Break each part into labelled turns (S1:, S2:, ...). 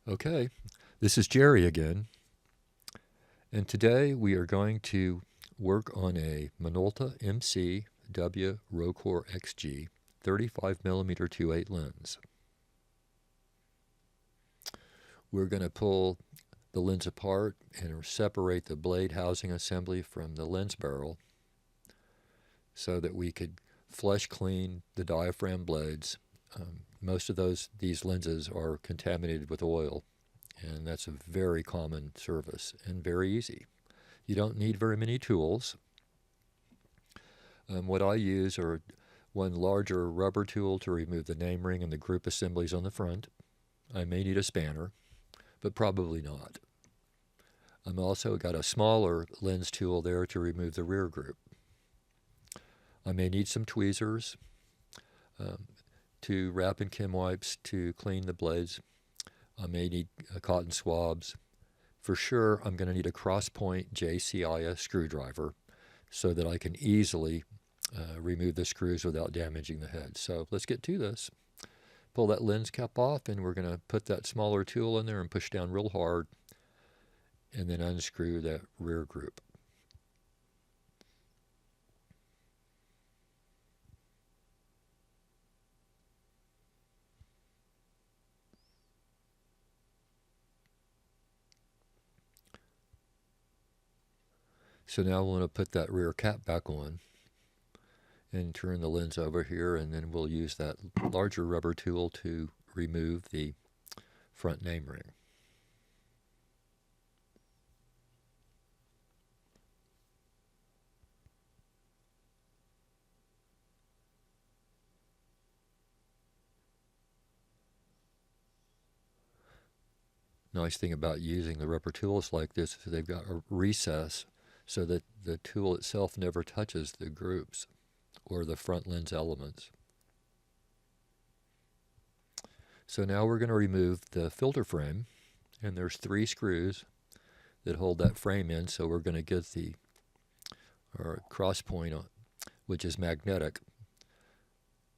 S1: Okay, this is Jerry again, and today we are going to work on a Minolta MC W.Rokkor XG 35mm 2.8 lens. We're going to pull the lens apart and separate the blade housing assembly from the lens barrel so that we could flush clean the diaphragm blades. Most of these lenses are contaminated with oil, and that's a very common service and very easy. You don't need very many tools. What I use are one larger rubber tool to remove the name ring and the group assemblies on the front. I may need a spanner, but probably not. I've also got a smaller lens tool there to remove the rear group. I may need some tweezers to wrap in chem wipes to clean the blades. I may need cotton swabs. For sure, I'm going to need a cross-point JCIS screwdriver so that I can easily remove the screws without damaging the head. So let's get to this. Pull that lens cap off, and we're going to put that smaller tool in there and push down real hard, and then unscrew that rear group. So now we'll want to put that rear cap back on and turn the lens over here, and then we'll use that larger rubber tool to remove the front name ring. Nice thing about using the rubber tools like this is they've got a recess so that the tool itself never touches the groups or the front lens elements. So now we're going to remove the filter frame, and there's 3 screws that hold that frame in, so we're going to get our cross point on, which is magnetic,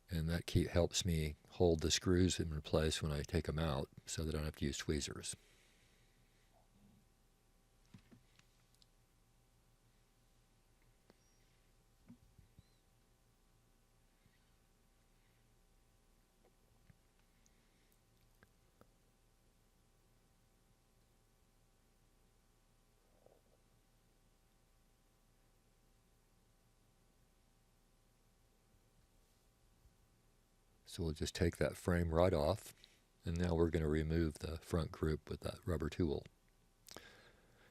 S1: and that helps me hold the screws in place when I take them out so that I don't have to use tweezers. So we'll just take that frame right off, and now we're going to remove the front group with that rubber tool.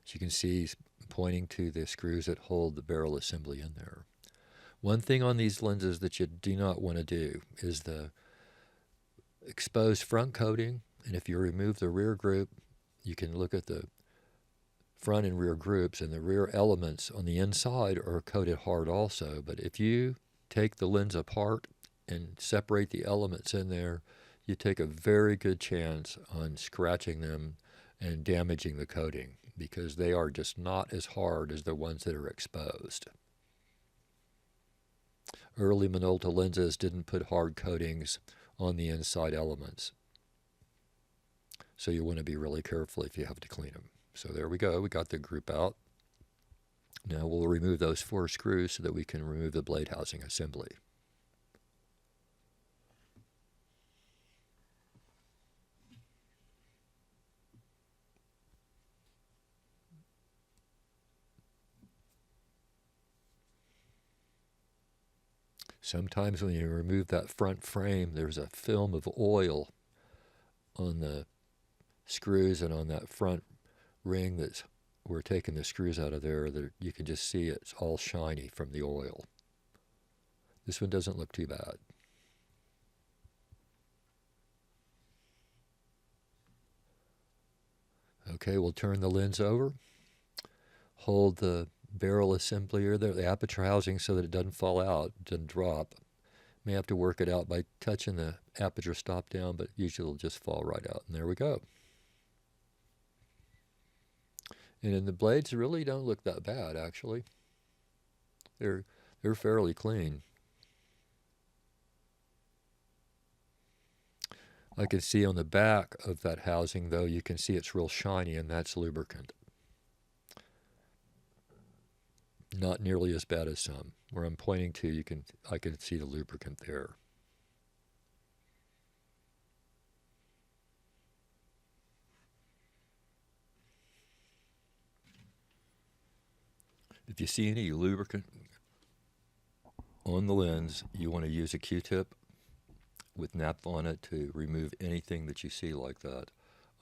S1: As you can see, pointing to the screws that hold the barrel assembly in there. One thing on these lenses that you do not want to do is the exposed front coating, and if you remove the rear group, you can look at the front and rear groups, and the rear elements on the inside are coated hard also. But if you take the lens apart and separate the elements in there, you take a very good chance on scratching them and damaging the coating, because they are just not as hard as the ones that are exposed. Early Minolta lenses didn't put hard coatings on the inside elements, so you want to be really careful if you have to clean them. So there we go, we got the group out. Now we'll remove those 4 screws so that we can remove the blade housing assembly. Sometimes when you remove that front frame, there's a film of oil on the screws and on that front ring that we're taking the screws out of there. That you can just see it's all shiny from the oil. This one doesn't look too bad. Okay, we'll turn the lens over, hold the barrel assembly or the aperture housing so that it doesn't fall out, doesn't drop. May have to work it out by touching the aperture stop down, but usually it'll just fall right out. And there we go. And the blades really don't look that bad, actually. They're fairly clean. I can see on the back of that housing, though, you can see it's real shiny, and that's lubricant. Not nearly as bad as some. Where I'm pointing to, I can see the lubricant there. If you see any lubricant on the lens, you want to use a Q-tip with naphtha on it to remove anything that you see like that.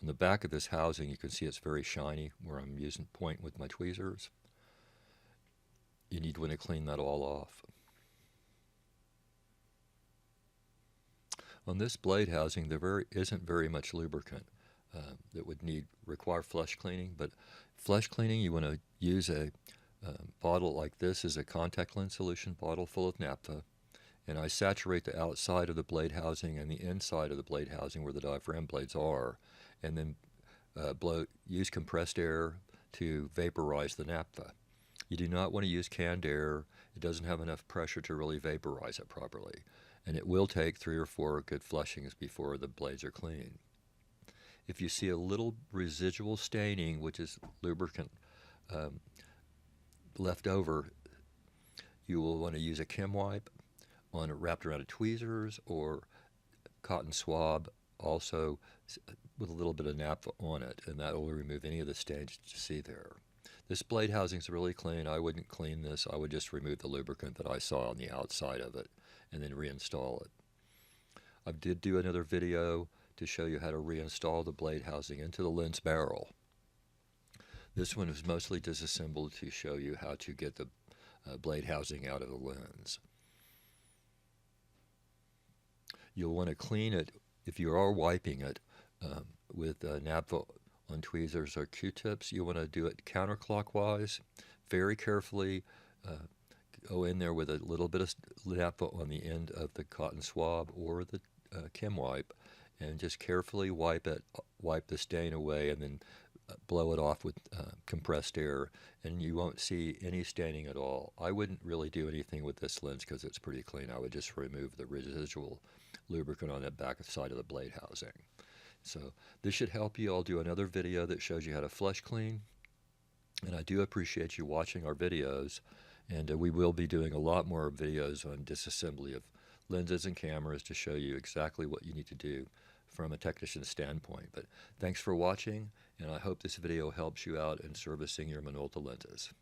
S1: On the back of this housing, you can see it's very shiny where I'm using point with my tweezers. You need to clean that all off. On this blade housing, there isn't very much lubricant that would require flush cleaning, but flush cleaning, you want to use a bottle like this is a contact lens solution bottle full of naphtha, and I saturate the outside of the blade housing and the inside of the blade housing where the diaphragm blades are, and then use compressed air to vaporize the naphtha. You do not want to use canned air. It doesn't have enough pressure to really vaporize it properly, and it will take 3 or 4 good flushings before the blades are clean. If you see a little residual staining, which is lubricant left over, you will want to use a chem wipe wrapped around a tweezers or cotton swab, also with a little bit of naphtha on it, and that will remove any of the stains that you see there. This blade housing is really clean. I wouldn't clean this. I would just remove the lubricant that I saw on the outside of it and then reinstall it. I did do another video to show you how to reinstall the blade housing into the lens barrel. This one was mostly disassembled to show you how to get the blade housing out of the lens. You'll want to clean it if you are wiping it with naphtha on tweezers or Q-tips. You want to do it counterclockwise, very carefully. Go in there with a little bit of naphtha on the end of the cotton swab or the chem wipe, and just carefully wipe the stain away, and then blow it off with compressed air, and you won't see any staining at all. I wouldn't really do anything with this lens because it's pretty clean. I would just remove the residual lubricant on the back side of the blade housing. So this should help you. I'll do another video that shows you how to flush clean, and I do appreciate you watching our videos, and we will be doing a lot more videos on disassembly of lenses and cameras to show you exactly what you need to do from a technician's standpoint. But thanks for watching, and I hope this video helps you out in servicing your Minolta lenses.